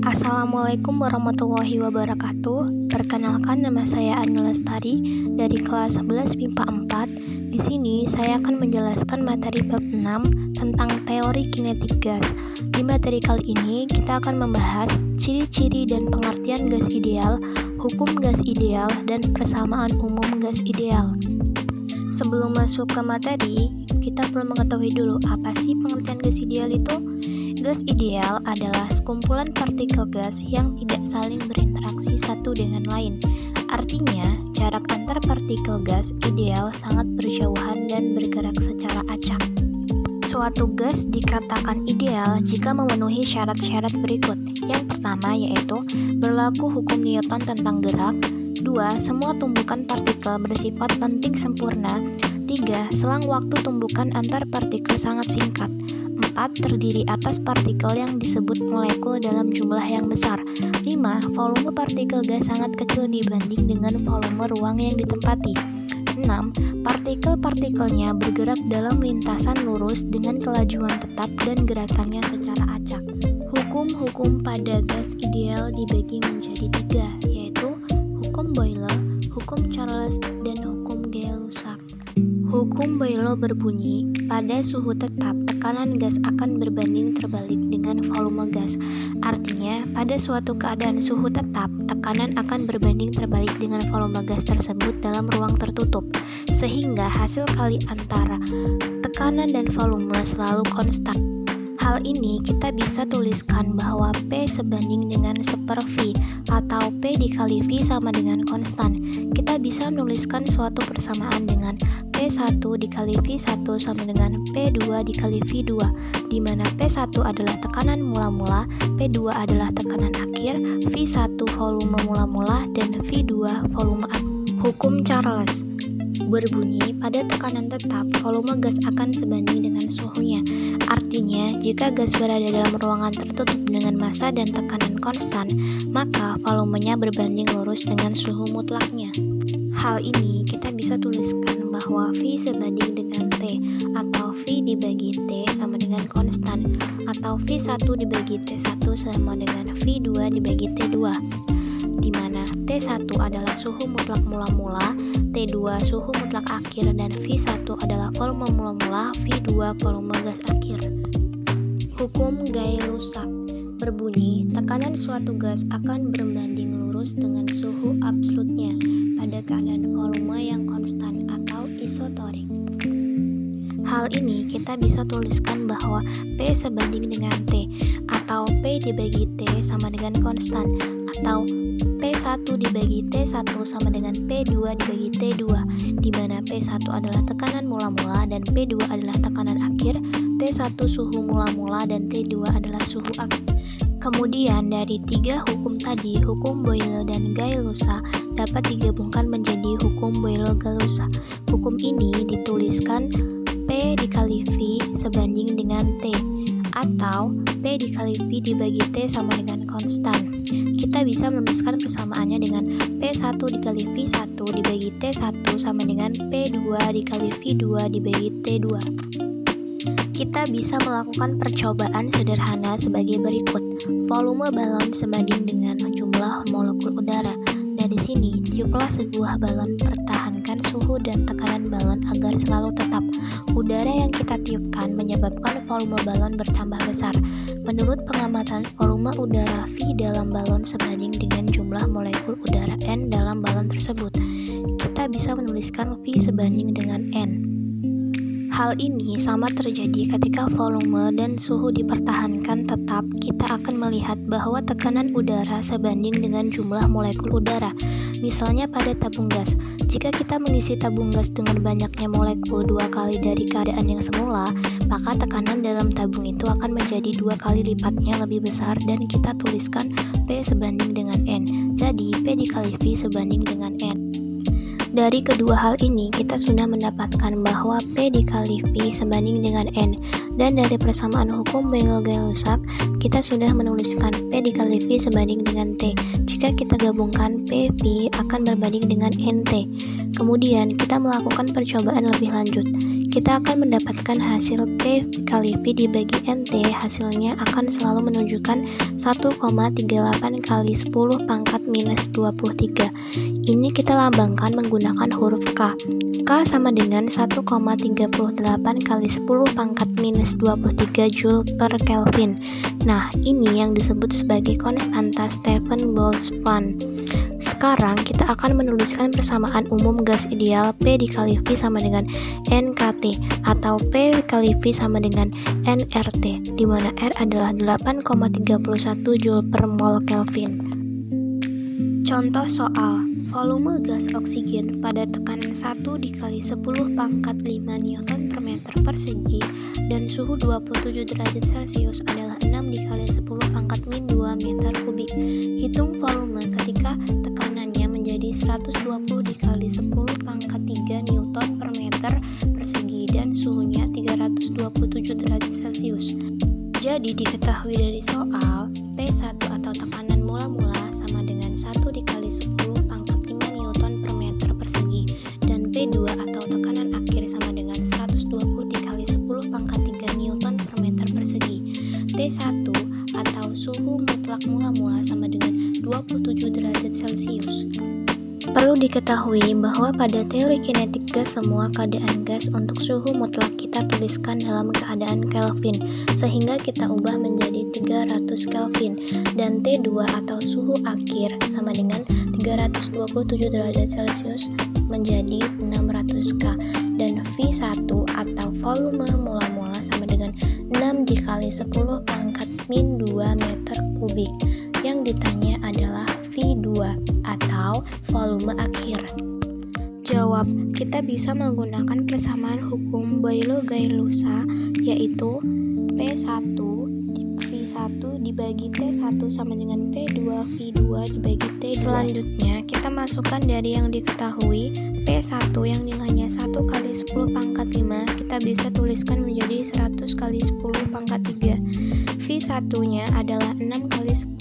Assalamualaikum warahmatullahi wabarakatuh. Perkenalkan, nama saya Ani Lestari dari kelas 11 MIPA 4. Di sini saya akan menjelaskan materi bab 6 tentang teori kinetik gas. Di materi kali ini kita akan membahas ciri-ciri dan pengertian gas ideal, hukum gas ideal, dan persamaan umum gas ideal. Sebelum masuk ke materi, kita perlu mengetahui dulu apa sih pengertian gas ideal itu. Gas ideal adalah sekumpulan partikel gas yang tidak saling berinteraksi satu dengan lain. Artinya, jarak antar partikel gas ideal sangat berjauhan dan bergerak secara acak. Suatu gas dikatakan ideal jika memenuhi syarat-syarat berikut. Yang pertama yaitu berlaku hukum Newton tentang gerak. 2. Semua tumbukan partikel bersifat lenting sempurna. 3. Selang waktu tumbukan antar partikel sangat singkat. 4. Terdiri atas partikel yang disebut molekul dalam jumlah yang besar. 5. Volume partikel gas sangat kecil dibanding dengan volume ruang yang ditempati. 6. Partikel-partikelnya bergerak dalam lintasan lurus dengan kelajuan tetap dan gerakannya secara acak. Hukum-hukum pada gas ideal dibagi menjadi 3, yaitu hukum Boyle, hukum Charles, dan hukum Gay-Lussac. Hukum Boyle berbunyi, pada suhu tetap, tekanan gas akan berbanding terbalik dengan volume gas. Artinya, pada suatu keadaan suhu tetap, tekanan akan berbanding terbalik dengan volume gas tersebut dalam ruang tertutup, sehingga hasil kali antara tekanan dan volume selalu konstan. Hal ini kita bisa tuliskan bahwa P sebanding dengan 1/V atau P dikali V sama dengan konstan. Kita bisa menuliskan suatu persamaan dengan P1 dikali V1 sama dengan P2 dikali V2, di mana P1 adalah tekanan mula-mula, P2 adalah tekanan akhir, V1 volume mula-mula, dan V2 volume akhir. Hukum Charles berbunyi, pada tekanan tetap, volume gas akan sebanding dengan suhunya. Artinya, jika gas berada dalam ruangan tertutup dengan massa dan tekanan konstan, maka volumenya berbanding lurus dengan suhu mutlaknya. Hal ini kita bisa tuliskan bahwa V sebanding dengan T, atau V dibagi T sama dengan konstan, atau V1 dibagi T1 sama dengan V2 dibagi T2, di mana T1 adalah suhu mutlak mula-mula, T2 suhu mutlak akhir, dan V1 adalah volume mula-mula, V2 volume gas akhir. Hukum Gay-Lussac berbunyi, tekanan suatu gas akan berbanding lurus dengan suhu absolutnya pada keadaan volume yang konstan atau isotorik. Hal ini kita bisa tuliskan bahwa P sebanding dengan T, atau P dibagi T sama dengan konstan, atau P1 dibagi T1 sama dengan P2 dibagi T2, di mana P1 adalah tekanan mula-mula dan P2 adalah tekanan akhir, T1 suhu mula-mula dan T2 adalah suhu akhir. Kemudian dari 3 hukum tadi, hukum Boyle dan Gay-Lussac dapat digabungkan menjadi hukum Boyle-Gay-Lussac. Hukum ini dituliskan P dikali V sebanding dengan T, atau P dikali V dibagi T sama dengan konstan. Kita bisa menuliskan persamaannya dengan P1 dikali V1 dibagi T1 sama dengan P2 dikali V2 dibagi T2. Kita bisa melakukan percobaan sederhana sebagai berikut. Volume balon sebanding dengan jumlah molekul udara. Dari sini, tiuplah sebuah balon, pertahankan suhu dan tekanan balon agar selalu tetap. Udara yang kita tiupkan menyebabkan volume balon bertambah besar. Menurut pengamatan, volume udara V dalam balon sebanding dengan jumlah molekul udara N dalam balon tersebut. Kita bisa menuliskan V sebanding dengan N. Hal ini sama terjadi ketika volume dan suhu dipertahankan tetap. Kita akan melihat bahwa tekanan udara sebanding dengan jumlah molekul udara. Misalnya pada tabung gas, jika kita mengisi tabung gas dengan banyaknya molekul 2 kali dari keadaan yang semula, maka tekanan dalam tabung itu akan menjadi 2 kali lipatnya lebih besar, dan kita tuliskan P sebanding dengan N. Jadi P dikali V sebanding dengan N. Dari kedua hal ini, kita sudah mendapatkan bahwa P dikali V sebanding dengan N, dan dari persamaan hukum Boyle-Gay-Lussac, kita sudah menuliskan P dikali V sebanding dengan T. Jika kita gabungkan PV akan berbanding dengan NT. Kemudian, kita melakukan percobaan lebih lanjut. kita akan mendapatkan hasil P kali V dibagi NT, hasilnya akan selalu menunjukkan 1,38 kali 10 pangkat minus 23. Ini kita lambangkan menggunakan huruf K. K sama dengan 1,38 kali 10 pangkat minus 23 Joule per Kelvin. Nah, ini yang disebut sebagai konstanta Stefan Boltzmann. Sekarang kita akan menuliskan persamaan umum gas ideal P dikali V sama dengan NKT atau P kali V sama dengan nRT, di mana R adalah 8,31 Joule per mol Kelvin. Contoh soal, volume gas oksigen pada tekanan 1 dikali 10 pangkat 5 Newton per meter persegi dan suhu 27 derajat Celcius adalah 6 dikali 10 pangkat min 2 meter kubik. Hitung volume ketika tekanannya menjadi 120 dikali 10 pangkat 3 Newton per meter persegi dan suhunya 327 derajat Celcius. Jadi diketahui dari soal, P1 atau tekanan mula-mula sama dengan 1 dikali 10 pangkat 5 Newton per meter persegi dan P2 atau tekanan akhir sama dengan 120 dikali 10 pangkat 3 Newton per meter persegi. T1 atau suhu mutlak mula-mula sama dengan 27 derajat Celcius. Perlu diketahui bahwa pada teori kinetik gas semua keadaan gas untuk suhu mutlak kita tuliskan dalam keadaan Kelvin, sehingga kita ubah menjadi 300 Kelvin, dan T2 atau suhu akhir sama dengan 327 derajat Celcius menjadi 600 K, dan V1 atau volume mula-mula sama dengan 6 dikali 10 pangkat min 2 meter kubik. Yang ditanya adalah V2 atau volume akhir. Jawab, kita bisa menggunakan persamaan hukum Boyle-Gay-Lussac, yaitu P1 V1 dibagi T1 sama dengan P2 V2 dibagi T2. Selanjutnya kita masukkan dari yang diketahui. P1 yang nilainya 1 kali 10 pangkat 5 kita bisa tuliskan menjadi 100 kali 10 pangkat 3. V1 nya adalah 6 kali 10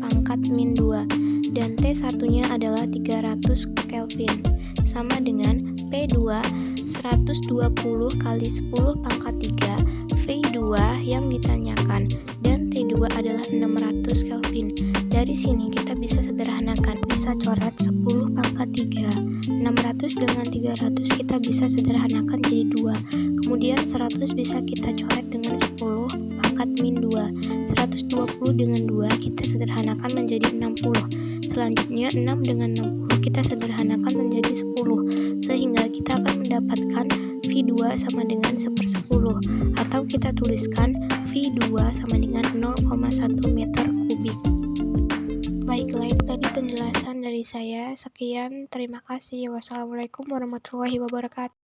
pangkat min 2 dan T1 nya adalah 300 Kelvin sama dengan P2 120 kali 10 pangkat 3 V2 yang ditanyakan dan T2 adalah 600 Kelvin. Dari sini kita bisa sederhanakan, bisa coret 10 pangkat 3. 600 dengan 300 kita bisa sederhanakan jadi 2. Kemudian 100 bisa kita coret dengan 10 pangkat min 2. 120 dengan 2 kita sederhanakan menjadi 60. Selanjutnya 6 dengan 60 kita sederhanakan menjadi 10. Sehingga kita akan mendapatkan V2 sama dengan 1/10 atau kita tuliskan V2 sama dengan 0,1 meter kubik. Baiklah, itu tadi penjelasan dari saya. Sekian, terima kasih. Wassalamualaikum warahmatullahi wabarakatuh.